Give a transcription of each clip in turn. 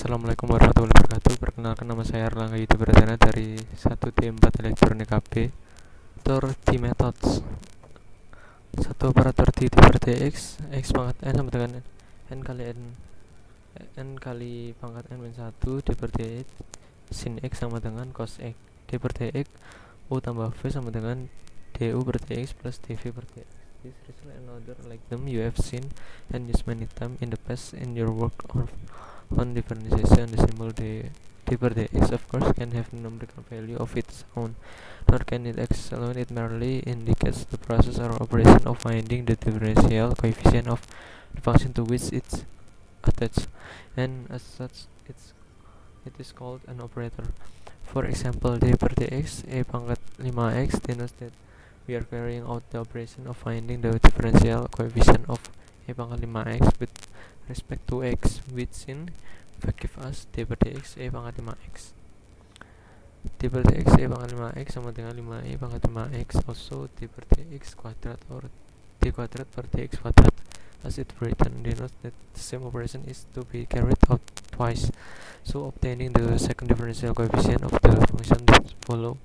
Assalamualaikum warahmatullahi wabarakatuh. Perkenalkan, nama saya Erlangga Yudha Pradana dari 1D4 Elektronik AP. Operator D methods. Satu operator D per dx, x pangkat n sama dengan n kali pangkat n min 1 d per dx sin x sama dengan cos x. D per dx u tambah v sama dengan du per dx plus dv per dx. This result and other like them you have seen and used many times in the past in your work on differentiation. The symbol d per dx of course can have a numerical value of its own, nor can it x alone. It merely indicates the process or operation of finding the differential coefficient of the function to which it's attached, and as such it is called an operator. For example, d per dx a pangkat 5x denotes that we are carrying out the operation of finding the differential coefficient of a pangkat 5x with respect to x, which in fact give us d per dx a pangkat 5x. d per dx a pangkat 5x sama dengan 5e pangkat 5x, also d per dx kuadrat or d kuadrat per dx kuadrat. As it written denotes that the same operation is to be carried out twice, so obtaining the second differential coefficient of the function that follow.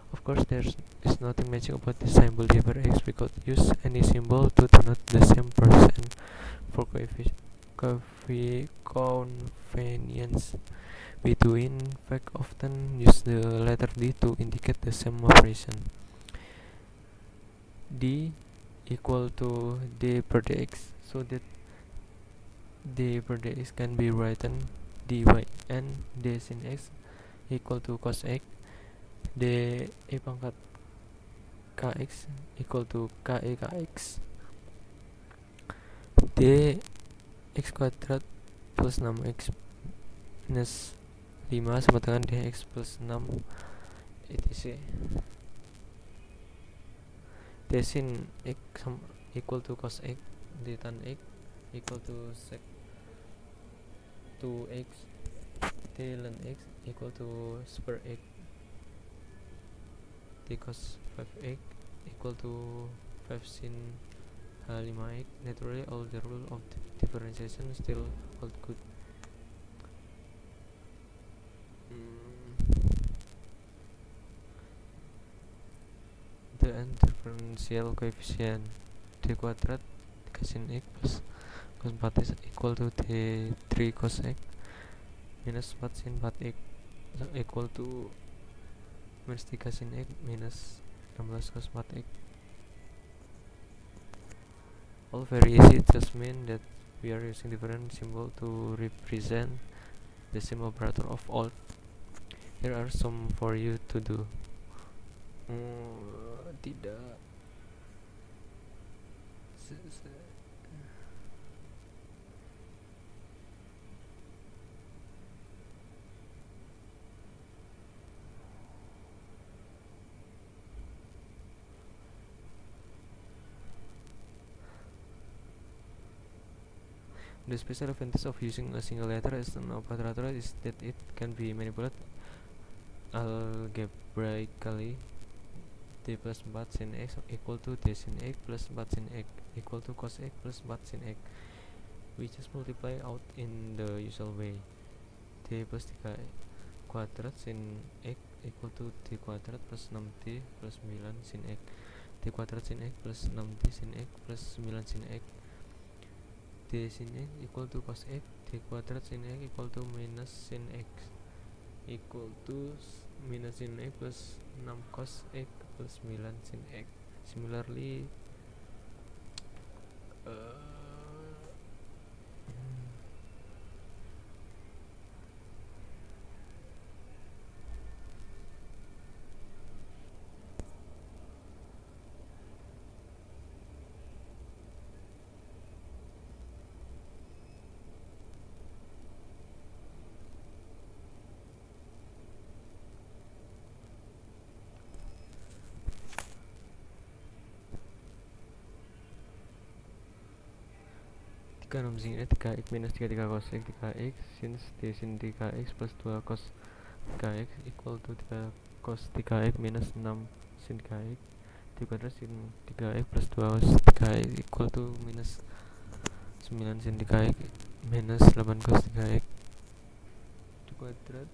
Of course, there is nothing magic about the symbol d per x. We could use any symbol to denote the same process, and for convenience, we do in fact often use the letter d to indicate the same operation. D equal to d per dx, so that d per dx can be written dy, and d sin x equal to cos x. D e pangkat kx equal to ke kx. D x kuadrat plus 6x minus 5 sama dengan dx plus 6 etc. D sin x equal to cos x. D tan x equal to sec 2x. D ln x equal to super x. D cos 5x equal to 5 sin h5x. Naturally, all the rule of differentiation still hold good. The differential coefficient d kuadrat sin x plus cos 4x equal to d3 cos x minus 4 sin 4x equal to minus 3 sin x minus 16 cos 4x. All very easy. It just means that we are using different symbol to represent the same operator of all. Here are some for you to do. Tidak. The special advantage of using a single letter as an operator is that it can be manipulated algebraically. D plus 4 sin x equal to d sin x plus 4 sin x equal to cos x plus 4 sin x. We just multiply out in the usual way. D plus 3 kuadrat sin x equal to d kuadrat plus 6d plus 9 sin x. D kuadrat sin x plus 6d sin x plus 9 sin x. D sin x equal to cos x. D kuadrat sin x equal to minus sin x equal to minus sin x plus 6 cos x plus 9 sin x. Similarly, jika 6 sin x 3x minus 3 cos x 3x since d sin 3x plus 2 cos 3x equal to 3 cos 3x minus 6 sin 3x. D kuadrat sin 3x plus 2 cos 3x equal to minus 9 sin 3x minus 8 cos 3x. kuadrat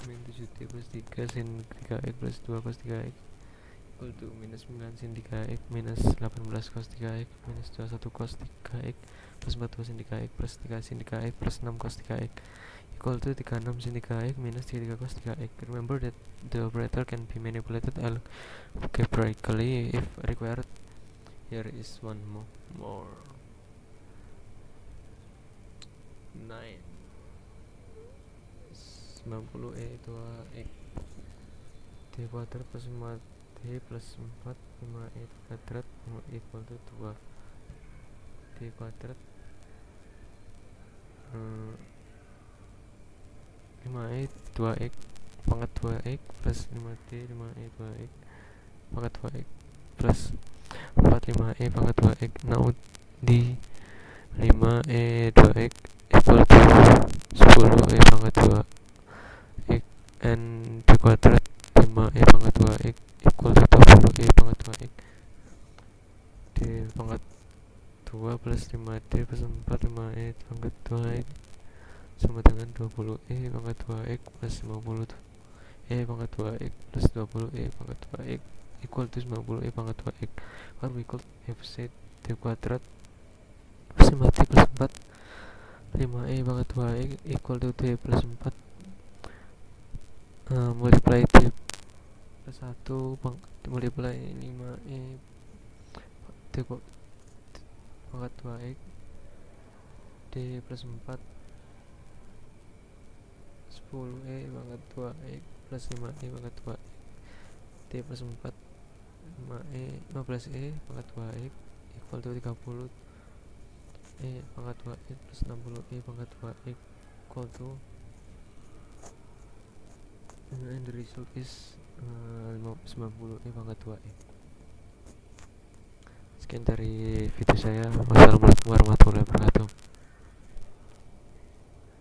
min 7D plus 3 sin 3x plus 2 cos 3x equal to minus 9 sin 3x minus 18 cos 3x minus 21 cos 3x plus 42 sin 3x plus 3 sin 3x plus 6 cos 3x equal to 36 sin 3x minus 33 cos 3x. Remember that the operator can be manipulated algebraically if required. Here is one more. 9 90 2x d kuadrat plus 5d plus 4 5e kuadrat equal to 2 d kuadrat 5e 2x pangkat 2x plus 5d 5e 2x pangkat 2x plus 4 5e pangkat 2x. Now di 5e 2x equal to 10e pangkat 2x and d kuadrat 5e pangkat 2x equal to 20e pangkat 2x. D pangkat 2 plus 5d plus 4 5e pangkat 2x sama dengan 20e pangkat 2x plus 50e pangkat 2x plus 20e pangkat 2x equal to 90e pangkat 2x. Or we could have said d kuadrat plus 5d plus 4 5e pangkat 2x equal to d plus 4 multiply d plus 1 multiply 5e d pangkat 2x d plus 4 10e pangkat 2x plus 5e pangkat 2x d plus 4 15e pangkat 2x equal to 30e pangkat 2x plus 60e pangkat 2x equal to and the result is 90e pangkat 2x. Sekian dari video saya. Wassalamualaikum warahmatullahi wabarakatuh.